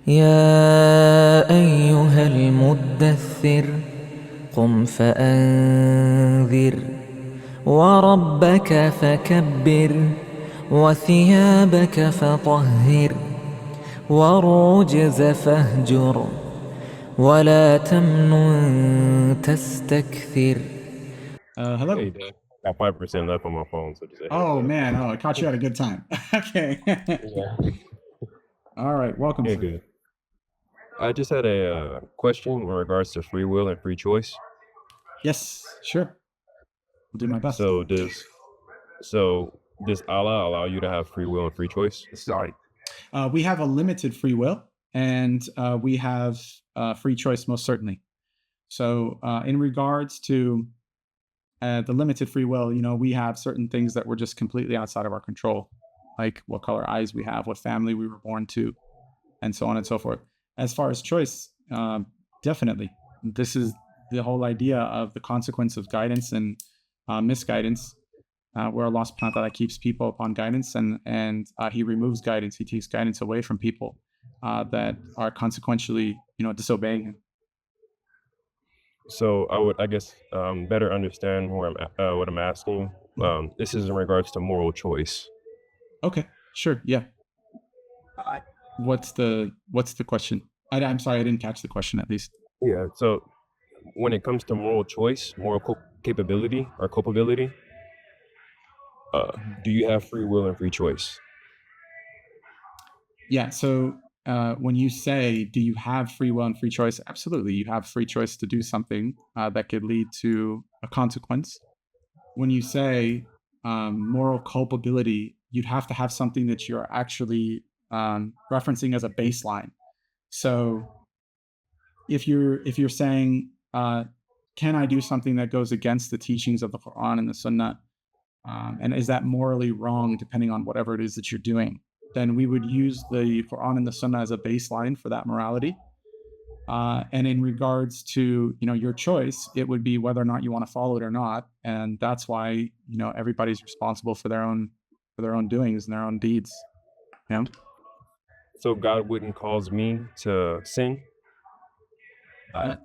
يا أيها المدثر قم فأنذر وربك فكبر وثيابك فطهر والرجز فاهجر ولا تمنن تستكثر. Hello. Hey, Dan. Got 5% left on my phone, so just a heads Oh up. man, I caught you at a good time. Okay. Yeah. All right, welcome, Yeah, sir. good. I just had a question in regards to free will and free choice. Yes, sure. I'll do my best. So does Allah allow you to have free will and free choice? Sorry. We have a limited free will, and we have free choice, most certainly. So, in regards to the limited free will, we have certain things that were just completely outside of our control, like what color eyes we have, what family we were born to, and so on and so forth. As far as choice, definitely. This is the whole idea of the consequence of guidance and misguidance, where Allah subhanahu wa ta'ala keeps people upon guidance and He removes guidance. He takes guidance away from people that are consequentially, disobeying Him. So I guess, better understand what I'm asking. This is in regards to moral choice. Okay, sure, yeah. What's the question? I'm sorry, I didn't catch the question at least. Yeah. So when it comes to moral choice, capability or culpability, do you have free will and free choice? Yeah. So when you say, do you have free will and free choice? Absolutely. You have free choice to do something that could lead to a consequence. When you say moral culpability, you'd have to have something that you're actually referencing as a baseline. So if you're saying, can I do something that goes against the teachings of the Quran and the Sunnah? And is that morally wrong depending on whatever it is that you're doing? Then we would use the Quran and the Sunnah as a baseline for that morality. And in regards to your choice, it would be whether or not you want to follow it or not, and that's why everybody's responsible for their own doings and their own deeds. Yeah. So God wouldn't cause me to sin? Uh,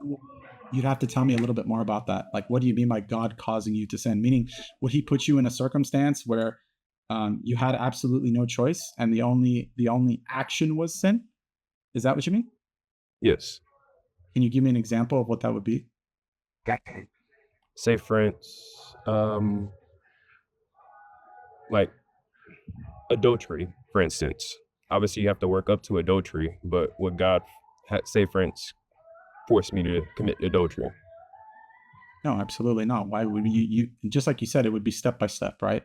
You'd have to tell me a little bit more about that. Like, what do you mean by God causing you to sin? Meaning, would He put you in a circumstance where you had absolutely no choice, and the only action was sin? Is that what you mean? Yes. Can you give me an example of what that would be? Say, for like adultery, for instance. Obviously, you have to work up to adultery, but would God, say, for instance, force me to commit adultery? No, absolutely not. Why would you just like you said, it would be step by step, right?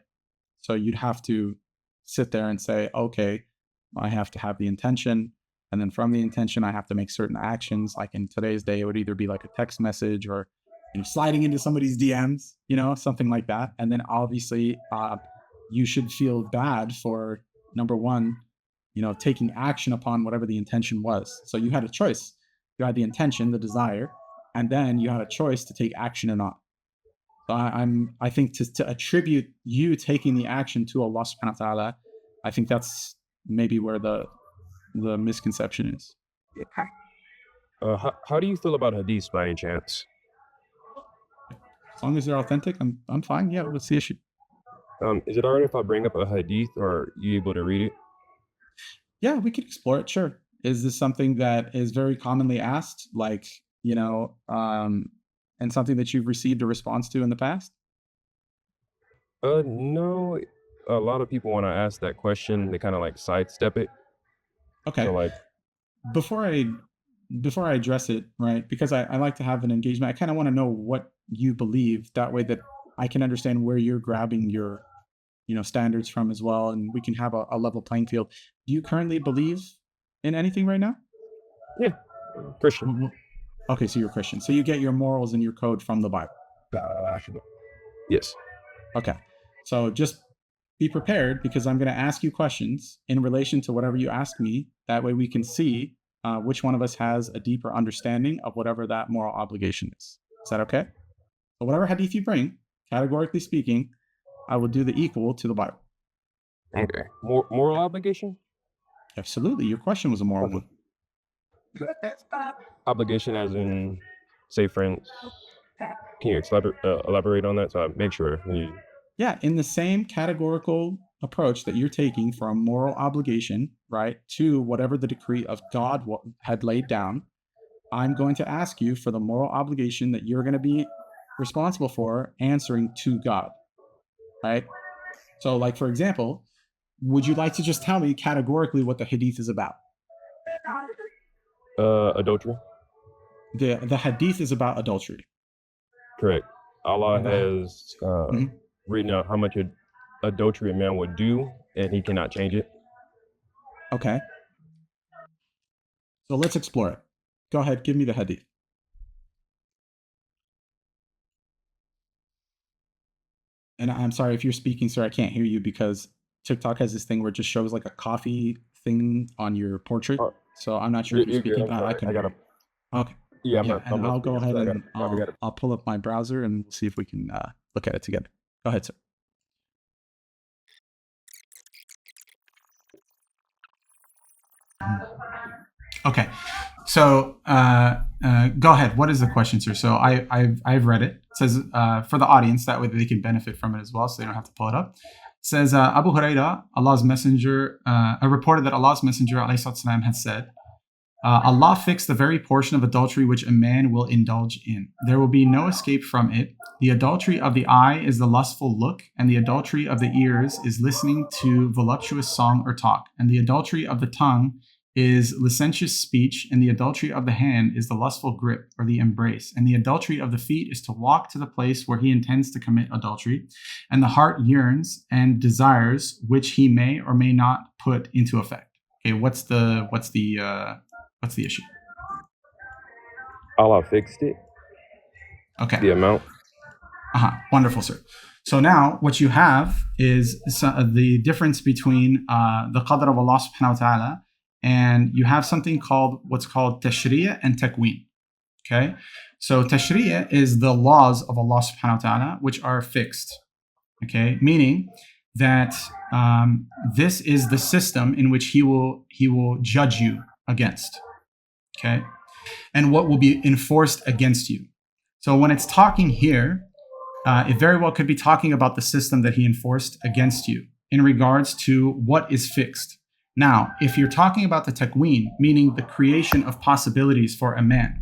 So you'd have to sit there and say, okay, I have to have the intention. And then from the intention, I have to make certain actions. Like in today's day, it would either be like a text message or sliding into somebody's DMs, something like that. And then obviously, you should feel bad for number one, taking action upon whatever the intention was. So you had a choice. You had the intention, the desire, and then you had a choice to take action or not. So I think to attribute you taking the action to Allah subhanahu wa ta'ala, I think that's maybe where the misconception is. How do you feel about hadiths by any chance? As long as they're authentic, I'm fine. Yeah, what's the issue? Is it alright if I bring up a hadith, or are you able to read it? Yeah, we could explore it. Sure. Is this something that is very commonly asked, like and something that you've received a response to in the past? No. A lot of people, when I ask that question, they kind of like sidestep it. Okay. So like, Before I address it, right? Because I like to have an engagement. I kind of want to know what you believe. That way, that I can understand where you're grabbing your standards from as well, and we can have a level playing field. Do you currently believe in anything right now? yeah, Christian. Mhm. Okay, so you're Christian. So you get your morals and your code from the Bible. Yes. Okay. So just be prepared because I'm going to ask you questions in relation to whatever you ask me. That way we can see which one of us has a deeper understanding of whatever that moral obligation is. Is that okay? So whatever hadith you bring, categorically speaking, I will do the equal to the Bible. Okay. Moral obligation? Absolutely. Your question was a moral one. Obligation as in, say, friends. Can you elaborate on that? So I make sure you. Yeah, in the same categorical approach that you're taking from moral obligation, right, to whatever the decree of God had laid down, I'm going to ask you for the moral obligation that you're going to be responsible for answering to God, right? So, like, for example, would you like to just tell me categorically what the hadith is about? Adultery. The hadith is about adultery. Correct. Allah The- has Mhm. written out how much adultery a man would do, and he cannot change it. Okay. So let's explore it. Go ahead, give me the hadith. And I'm sorry if you're speaking, sir, I can't hear you because TikTok has this thing where it just shows like a coffee thing on your portrait. Oh, So I'm not sure if you're you're good. speaking, I'm but I sorry. can I hear gotta. you. Okay. Yeah, Yeah, and I'll go ahead and gotta. I'll pull up my browser and we'll see if we can look at it together. Go ahead, sir. Okay, so go ahead. What is the question, sir? So I've read it. It says for the audience, that way they can benefit from it as well, so they don't have to pull it up. It says Abu Huraira, Allah's messenger, reported that Allah's messenger ﷺ had said, Allah fixed the very portion of adultery which a man will indulge in. There will be no escape from it. The adultery of the eye is the lustful look, and the adultery of the ears is listening to voluptuous song or talk, and the adultery of the tongue is licentious speech, and the adultery of the hand is the lustful grip or the embrace, and the adultery of the feet is to walk to the place where he intends to commit adultery, and the heart yearns and desires which he may or may not put into effect. Okay, what's the issue? Allah fixed it. Okay. The amount. Wonderful, sir. So now what you have is the difference between the qadr of Allah subhanahu wa ta'ala, and you have something called what's called tashriya and takween. Okay. So tashriya is the laws of Allah subhanahu wa ta'ala, which are fixed. Okay. Meaning that this is the system in which he will judge you against. Okay. And what will be enforced against you. So when it's talking here, it very well could be talking about the system that he enforced against you in regards to what is fixed. Now, if you're talking about the takween, meaning the creation of possibilities for a man,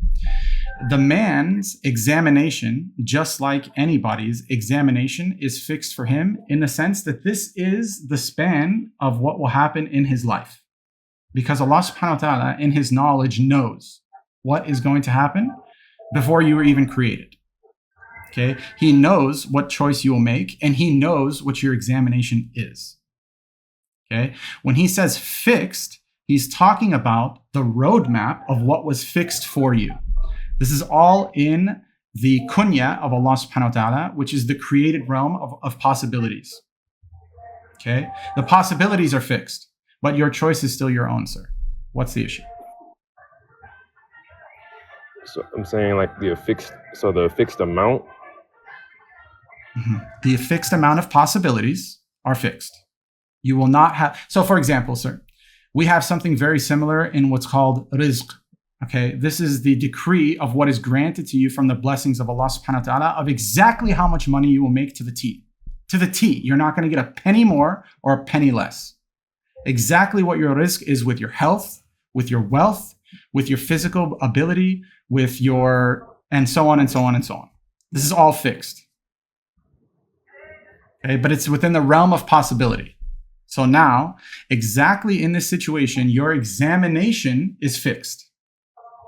the man's examination, just like anybody's examination, is fixed for him in the sense that this is the span of what will happen in his life. Because Allah subhanahu wa ta'ala, in his knowledge, knows what is going to happen before you were even created. Okay? He knows what choice you will make, and he knows what your examination is. Okay? When he says fixed, he's talking about the roadmap of what was fixed for you. This is all in the kunya of Allah subhanahu wa ta'ala, which is the created realm of possibilities. Okay? The possibilities are fixed, but your choice is still your own, sir. What's the issue? So I'm saying like the fixed amount. Mm-hmm. The fixed amount of possibilities are fixed. You will not have. So, for example, sir, we have something very similar in what's called rizq. Okay, this is the decree of what is granted to you from the blessings of Allah subhanahu wa ta'ala of exactly how much money you will make to the T. To the T. You're not going to get a penny more or a penny less. Exactly what your rizq is with your health, with your wealth, with your physical ability, with your, and so on and so on and so on. This is all fixed. Okay, but it's within the realm of possibility. So now, exactly in this situation, your examination is fixed.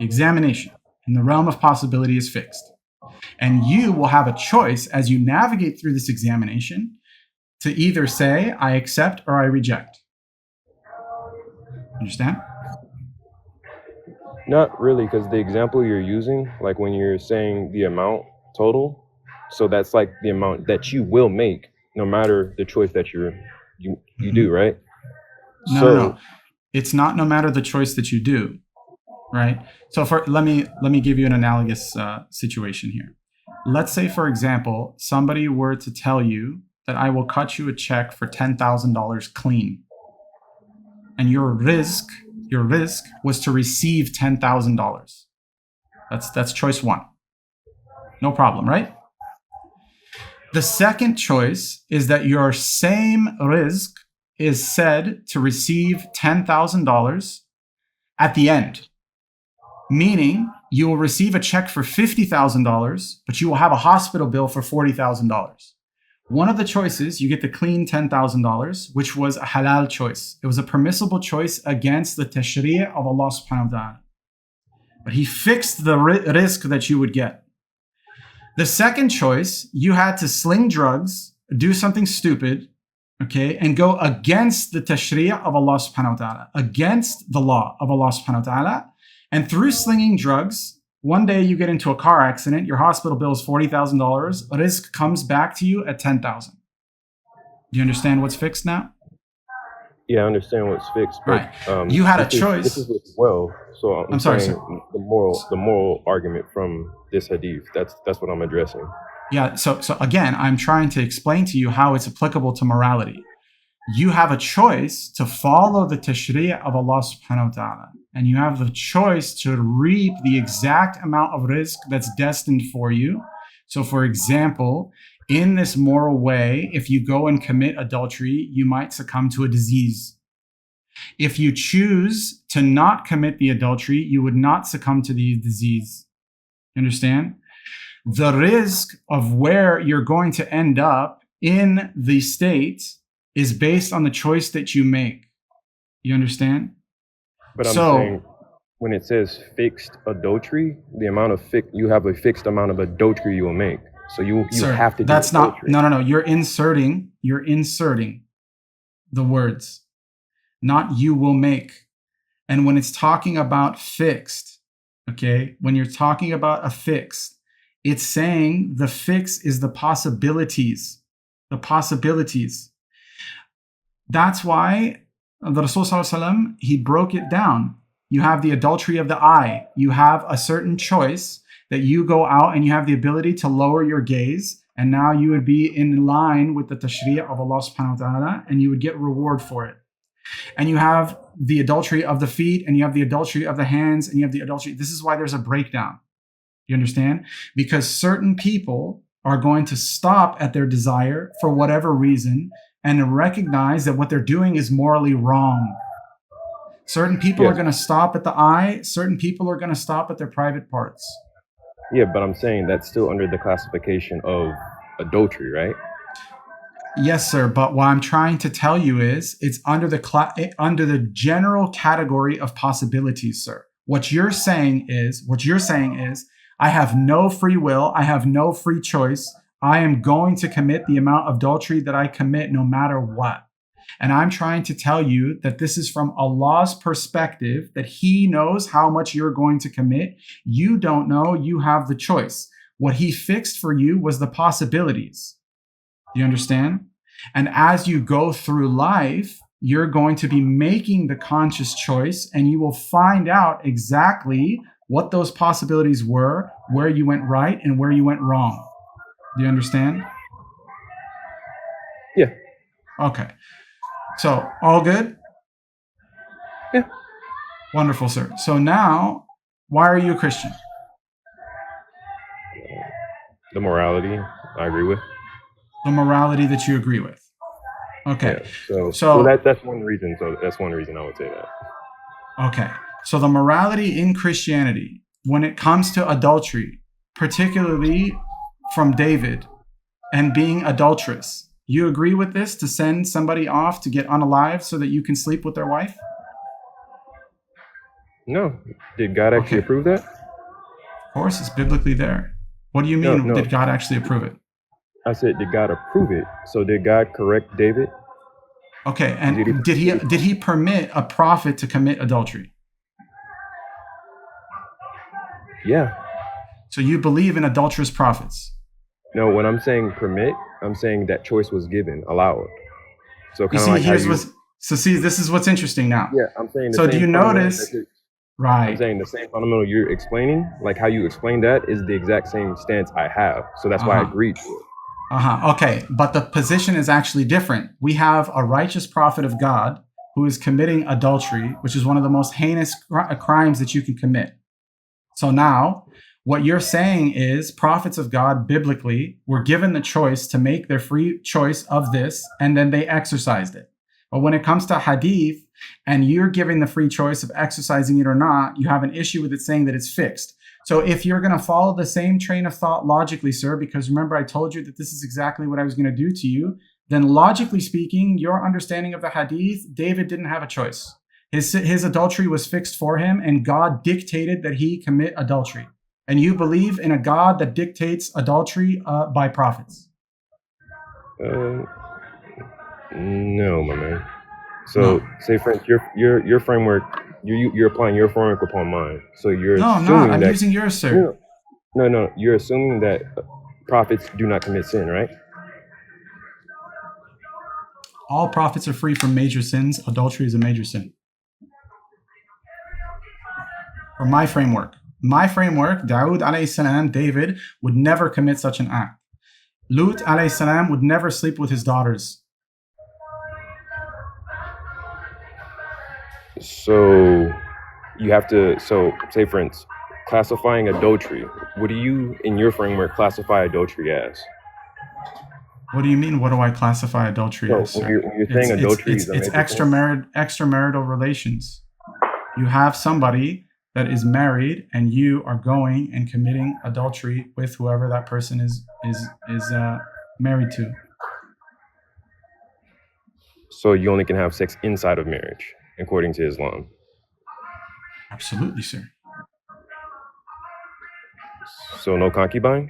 Examination in the realm of possibility is fixed. And you will have a choice as you navigate through this examination to either say, I accept or I reject. Understand? Not really, because the example you're using, like when you're saying the amount total, so that's like the amount that you will make, no matter the choice that you do, right? No. It's not no matter the choice that you do, right? So let me give you an analogous situation here. Let's say, for example, somebody were to tell you that I will cut you a check for $10,000 clean, and your rizq, your rizq, was to receive $10,000. That's choice one. No problem, right? The second choice is that your same rizq is said to receive $10,000 at the end, meaning you will receive a check for $50,000, but you will have a hospital bill for $40,000. One of the choices, you get the clean $10,000, which was a halal choice. It was a permissible choice against the tashri' of Allah subhanahu wa ta'ala. But he fixed the rizq that you would get. The second choice, you had to sling drugs, do something stupid, okay, and go against the tashri' of Allah subhanahu wa ta'ala, against the law of Allah subhanahu wa ta'ala. And through slinging drugs, one day you get into a car accident, your hospital bill is $40,000, rizq comes back to you at $10,000. Do you understand what's fixed now? Yeah, I understand what's fixed. But, right. You had a choice. This is as well. So I'm sorry, saying sir. the moral argument from this hadith. That's what I'm addressing. Yeah. So again, I'm trying to explain to you how it's applicable to morality. You have a choice to follow the tashri' of Allah subhanahu wa ta'ala. And you have the choice to reap the exact amount of rizq that's destined for you. So for example, in this moral way, if you go and commit adultery, you might succumb to a disease. If you choose to not commit the adultery, you would not succumb to the disease. You understand? The rizq of where you're going to end up in the state is based on the choice that you make. You understand? But I'm saying when it says fixed adultery, the amount of you have a fixed amount of adultery you will make. So you Sir, have to do that's adultery. No. You're inserting the words, not you will make. And when it's talking about fixed, okay, when you're talking about a fixed, it's saying the fix is the possibilities. The possibilities. That's why the Rasul Sallallahu Alaihi Wasallam, he broke it down. You have the adultery of the eye. You have a certain choice that you go out and you have the ability to lower your gaze. And now you would be in line with the tashri' of Allah subhanahu wa ta'ala and you would get reward for it. And you have the adultery of the feet and you have the adultery of the hands and you have the adultery. This is why there's a breakdown. You understand? Because certain people are going to stop at their desire for whatever reason and recognize that what they're doing is morally wrong. Certain people are going to stop at the eye. Certain people are going to stop at their private parts. Yeah, but I'm saying that's still under the classification of adultery, right? Yes, sir. But what I'm trying to tell you is it's under the general category of possibilities, sir. What you're saying is, I have no free will. I have no free choice. I am going to commit the amount of adultery that I commit no matter what. And I'm trying to tell you that this is from Allah's perspective, that He knows how much you're going to commit. You don't know. You have the choice. What He fixed for you was the possibilities. Do you understand? And as you go through life, you're going to be making the conscious choice and you will find out exactly what those possibilities were, where you went right and where you went wrong. Do you understand? Yeah. Okay. So, all good? Yeah. Wonderful, sir. So now, why are you a Christian? The morality, I agree with. The morality that you agree with. Okay. Yeah, so that's one reason. So that's one reason I would say that. Okay. So the morality in Christianity, when it comes to adultery, particularly from David and being adulterous, you agree with this, to send somebody off to get unalived so that you can sleep with their wife? No. Did God actually approve that? Of course, it's biblically there. What do you mean, No. did God actually approve it? I said, did God approve it? So did God correct David? Okay, and did he permit a prophet to commit adultery? Yeah. So you believe in adulterous prophets? No, when I'm saying permit, I'm saying that choice was given, allowed. So kind of like this is what's interesting now. Yeah, I'm saying the so same do you notice? Right. I'm saying the same fundamental you're explaining, like how you explain that is the exact same stance I have. So that's why I agreed to it. Okay, but the position is actually different. We have a righteous prophet of God who is committing adultery, which is one of the most heinous crimes that you can commit. So now, what you're saying is prophets of God biblically were given the choice to make their free choice of this, and then they exercised it. But when it comes to hadith, and you're giving the free choice of exercising it or not, you have an issue with it saying that it's fixed. So if you're going to follow the same train of thought logically, sir, because remember I told you that this is exactly what I was going to do to you, then logically speaking, your understanding of the hadith, David didn't have a choice. His adultery was fixed for him, and God dictated that he commit adultery. And you believe in a God that dictates adultery by prophets? No, my man. So, say, friends, your framework, you're applying your framework upon mine. So you're No, I'm assuming not. I'm that using yours, sir. no, you're assuming that prophets do not commit sin, right? All prophets are free from major sins. Adultery is a major sin. For my framework, Dawood alayhi salam, David, would never commit such an act. Lut alayhi salam would never sleep with his daughters. So you have to, say, for instance, classifying adultery. What do you, in your framework, classify adultery as? What do you mean? What do I classify adultery as, sir? When you're saying adultery is a it's major sin? extramarital relations. You have somebody that is married, and you are going and committing adultery with whoever that person is married to. So you only can have sex inside of marriage, according to Islam. Absolutely, sir. So no concubines?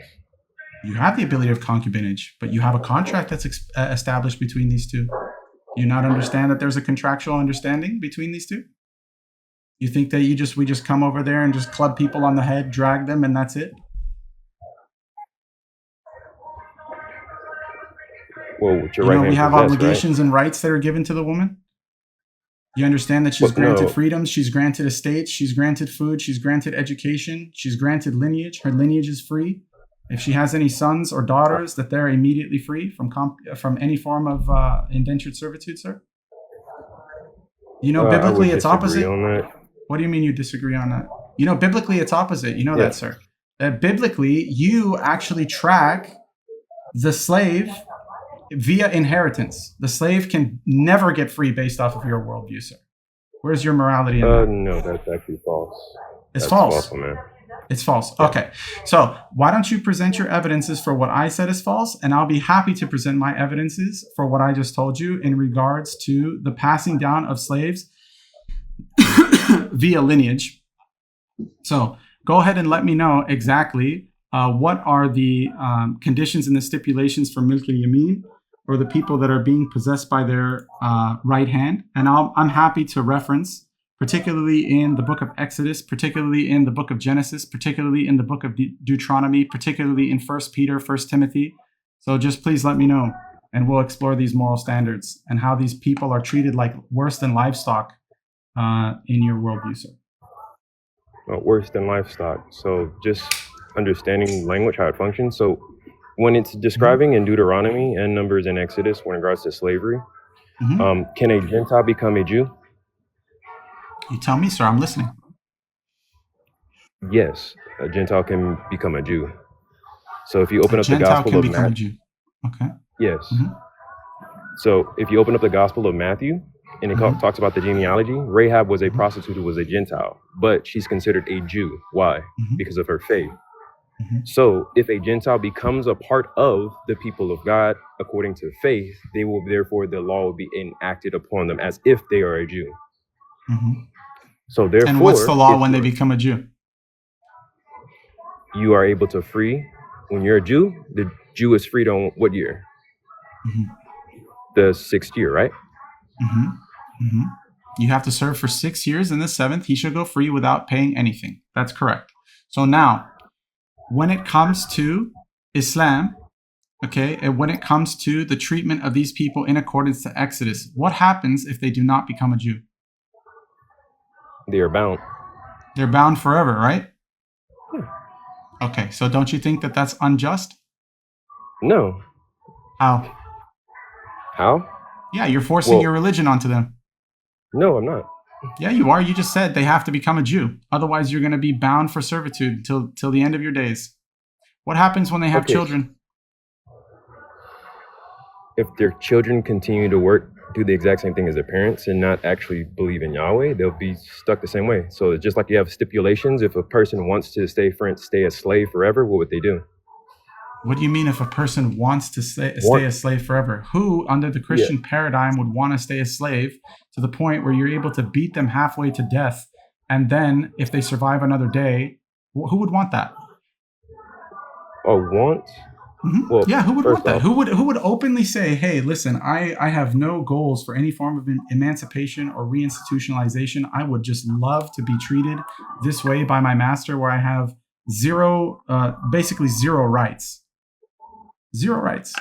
You have the ability of concubinage, but you have a contract that's established between these two. Do you not understand that there's a contractual understanding between these two? You think that we just come over there and just club people on the head, drag them, and that's it? Well, with your right hand we have possessed, obligations and rights that are given to the woman. You understand that she's granted freedoms, she's granted estates, she's granted food, she's granted education, she's granted lineage. Her lineage is free. If she has any sons or daughters, that they're immediately free from any form of indentured servitude, sir. Biblically, it's opposite. What do you mean you disagree on that? Biblically, it's opposite. You know that, sir. That biblically, you actually track the slave via inheritance. The slave can never get free based off of your worldview, sir. Where's your morality in that? No, that's actually false. It's false. False, man. It's false. Yeah. Okay. So why don't you present your evidences for what I said is false, and I'll be happy to present my evidences for what I just told you in regards to the passing down of slaves via lineage. So go ahead and let me know exactly what are the conditions and the stipulations for milk al-yamin, or the people that are being possessed by their right hand. And I'm happy to reference, particularly in the book of Exodus, particularly in the book of Genesis, particularly in the book of Deuteronomy, particularly in 1 Peter, 1 Timothy. So just please let me know, and we'll explore these moral standards and how these people are treated like worse than livestock in your worldview, sir. Worse than livestock. So just understanding language, how it functions. So when it's describing in Deuteronomy and Numbers and Exodus in regards to slavery, can a Gentile become a Jew? You tell me, sir. I'm listening. Yes, a Gentile can become a Jew. So if you open up the Gospel of Matthew, okay. Yes. So if you open up the Gospel of Matthew, and it talks about the genealogy, Rahab was a prostitute who was a Gentile, but she's considered a Jew. Why? Because of her faith. So if a Gentile becomes a part of the people of God according to faith, they will, therefore the law will be enacted upon them as if they are a Jew. So therefore, and what's the law when they become a Jew? You are able to free. When you're a Jew, the Jew is freed on what year? The 6th year, right? You have to serve for 6 years. In the 7th, he shall go free without paying anything. That's correct. So now, when it comes to Islam, okay, and when it comes to the treatment of these people in accordance to Exodus, what happens if they do not become a Jew? They are bound. They're bound forever, right? Okay, so don't you think that that's unjust? No. How? How? Yeah, you're forcing your religion onto them. No, I'm not. Yeah, you are. You just said they have to become a Jew. Otherwise, you're going to be bound for servitude till the end of your days. What happens when they have Okay. children? If their children continue to do the exact same thing as their parents and not actually believe in Yahweh, they'll be stuck the same way. So just like you have stipulations, if a person wants to stay a slave forever, what would they do? What do you mean if a person wants to stay Want- a slave forever? Who, under the Christian paradigm, would want to stay a slave to the point where you're able to beat them halfway to death? And then if they survive another day, who would want that? Oh, want? Mhm. Well, Yeah, who would first want that? off- Who would openly say, "Hey, listen, I have no goals for any form of emancipation or reinstitutionalization. I would just love to be treated this way by my master, where I have basically zero rights, zero rights."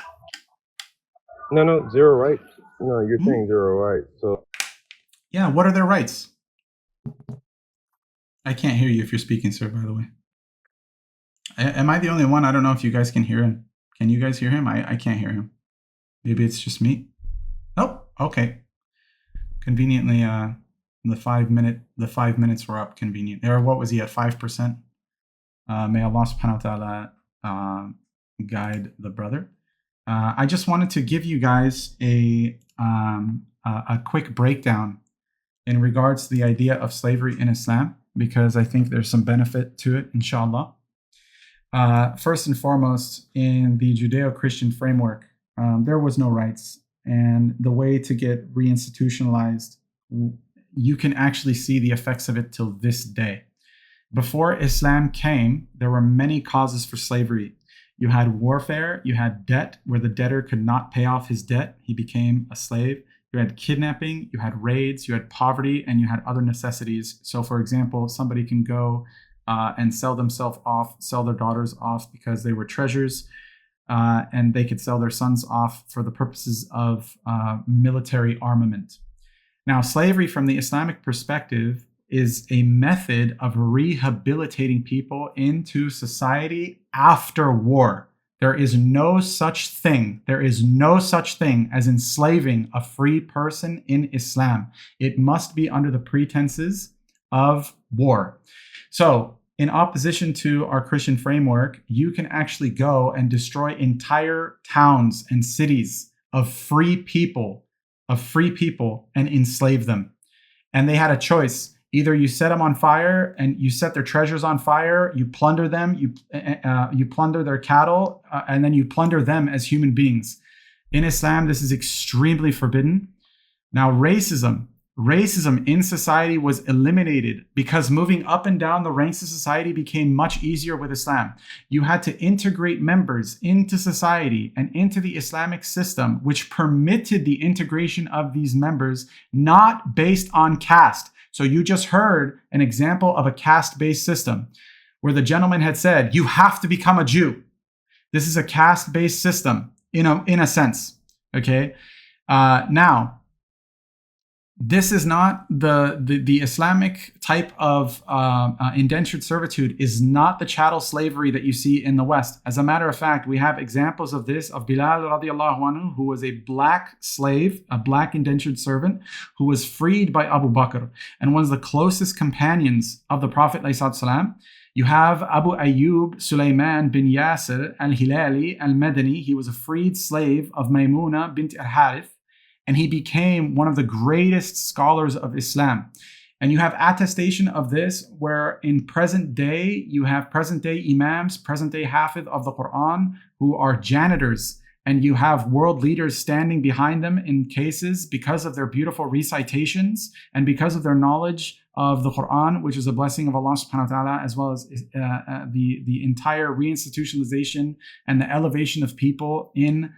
No, zero rights. No, you're Mhm. saying zero rights. So Yeah, what are their rights? I can't hear you if you're speaking, sir. By the way, am I the only one? I don't know if you guys can hear him. Can you guys hear him? I can't hear him. Maybe it's just me. Nope. Okay. Conveniently, the 5 minutes were up. Convenient. Or what was he at? 5%. May Allah Subhanahu wa Taala guide the brother. I just wanted to give you guys a quick breakdown in regards to the idea of slavery in Islam, because I think there's some benefit to it, inshallah. First and foremost, in the Judeo-Christian framework, there was no rights. And the way to get reinstitutionalized, you can actually see the effects of it till this day. Before Islam came, there were many causes for slavery. You had warfare, you had debt, where the debtor could not pay off his debt, he became a slave. You had kidnapping, you had raids, you had poverty, and you had other necessities. So, for example, somebody can go and sell themselves off, sell their daughters off because they were treasures, and they could sell their sons off for the purposes of military armament. Now, slavery from the Islamic perspective is a method of rehabilitating people into society after war. There is no such thing. There is no such thing as enslaving a free person in Islam. It must be under the pretenses of war. So, in opposition to our Christian framework, you can actually go and destroy entire towns and cities of free people, and enslave them. And they had a choice. Either you set them on fire and you set their treasures on fire, you plunder them, you plunder their cattle, and then you plunder them as human beings. In Islam, this is extremely forbidden. Now, racism in society was eliminated because moving up and down the ranks of society became much easier with Islam. You had to integrate members into society and into the Islamic system, which permitted the integration of these members not based on caste. So you just heard an example of a caste-based system where the gentleman had said, you have to become a Jew. This is a caste-based system in a sense. Okay. Now, this is not the Islamic type of indentured servitude is not the chattel slavery that you see in the West. As a matter of fact, we have examples of this, of Bilal radiallahu anhu, who was a black slave, a black indentured servant, who was freed by Abu Bakr and one of the closest companions of the Prophet ﷺ. You have Abu Ayyub Sulaiman bin Yasir al-Hilali al-Madani. He was a freed slave of Maymuna bint al-Harith, and he became one of the greatest scholars of Islam. And you have attestation of this, where in present day, you have present day imams, present day hafidh of the Quran, who are janitors. And you have world leaders standing behind them in cases because of their beautiful recitations and because of their knowledge of the Quran, which is a blessing of Allah subhanahu wa ta'ala, as well as the entire reinstitutionalization and the elevation of people in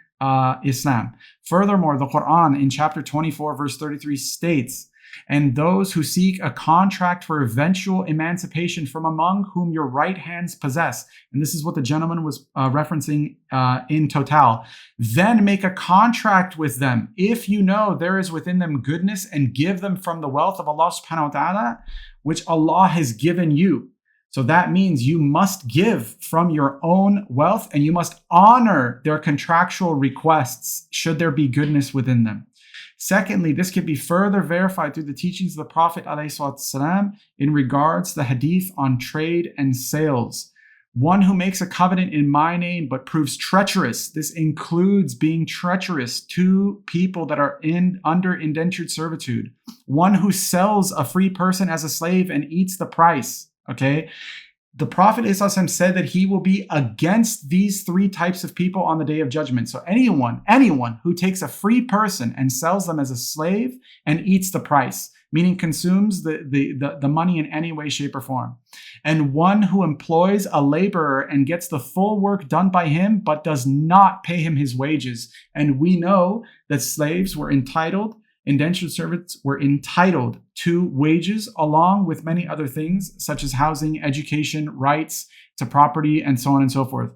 Islam. Furthermore, the Quran in chapter 24, verse 33 states, and those who seek a contract for eventual emancipation from among whom your right hands possess. And this is what the gentleman was referencing in total. Then make a contract with them if you know there is within them goodness, and give them from the wealth of Allah subhanahu wa ta'ala, which Allah has given you. So that means you must give from your own wealth, and you must honor their contractual requests should there be goodness within them. Secondly, this can be further verified through the teachings of the Prophet ﷺ in regards to the hadith on trade and sales. One who makes a covenant in my name but proves treacherous. This includes being treacherous to people that are under indentured servitude. One who sells a free person as a slave and eats the price. Okay. The Prophet ﷺ said that he will be against these three types of people on the day of judgment. So anyone who takes a free person and sells them as a slave and eats the price, meaning consumes the money in any way, shape, or form. And one who employs a laborer and gets the full work done by him, but does not pay him his wages. And we know that slaves were entitled, indentured servants were entitled to wages along with many other things, such as housing, education, rights to property, and so on and so forth.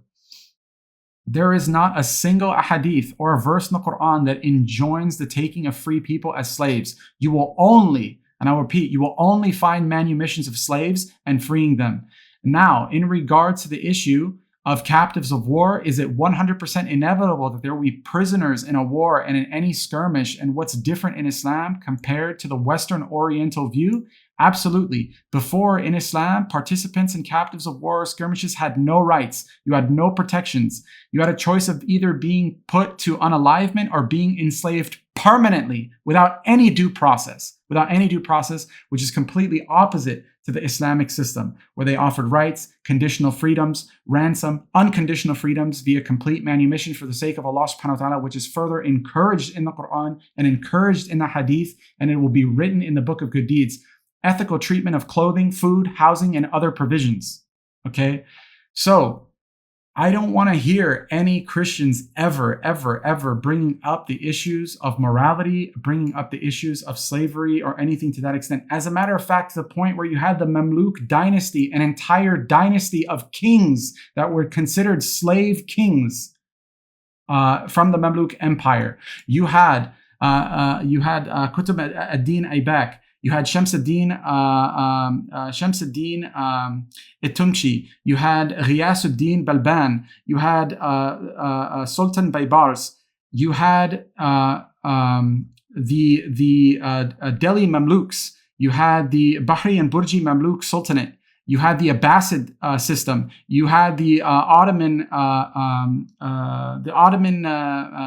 There is not a single hadith or a verse in the Quran that enjoins the taking of free people as slaves. You will only, and I'll repeat, you will only find manumissions of slaves and freeing them. Now, in regards to the issue of captives of war, is it 100% inevitable that there will be prisoners in a war and in any skirmish? And what's different in Islam compared to the Western Oriental view? Absolutely. Before, in Islam, participants in captives of war or skirmishes had no rights. You had no protections. You had a choice of either being put to unalivement or being enslaved permanently without any due process, which is completely opposite to the Islamic system, where they offered rights, conditional freedoms, ransom, unconditional freedoms via complete manumission for the sake of Allah subhanahu wa ta'ala, which is further encouraged in the Quran and encouraged in the hadith, and it will be written in the book of good deeds. Ethical treatment of clothing, food, housing, and other provisions. Okay? So, I don't want to hear any Christians ever bringing up the issues of morality, bringing up the issues of slavery or anything to that extent. As a matter of fact, to the point where you had the Mamluk dynasty, an entire dynasty of kings that were considered slave kings from the Mamluk Empire. You had Qutb ad-Din Aybak. You had Shamsuddin Itumshi. You had Ghiyasuddin Balban. You had Sultan Baybars. You had the Delhi Mamluks. You had the Bahri and Burji Mamluk Sultanate. You had the Abbasid system. You had the Ottoman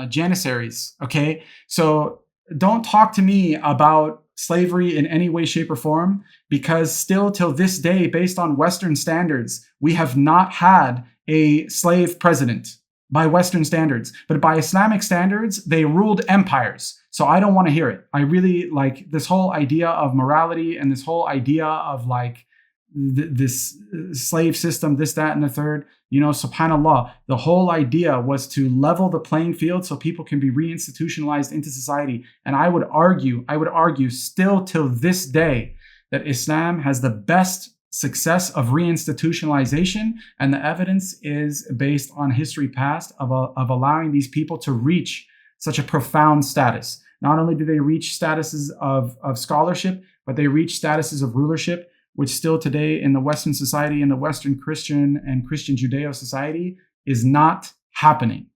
Janissaries. Okay, so don't talk to me about slavery in any way, shape, or form, because still till this day, based on Western standards, we have not had a slave president by Western standards. But by Islamic standards, they ruled empires. So I don't want to hear it. I really like this whole idea of morality and this whole idea of like this slave system, this, that, and the third. You know, subhanAllah, the whole idea was to level the playing field so people can be reinstitutionalized into society. And I would argue still till this day that Islam has the best success of reinstitutionalization, and the evidence is based on history past of allowing these people to reach such a profound status. Not only do they reach statuses of scholarship, but they reach statuses of rulership, which still today in the Western society, in the Western Christian and Christian Judeo society, is not happening.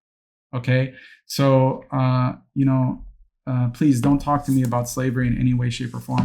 Okay, so please don't talk to me about slavery in any way, shape, or form.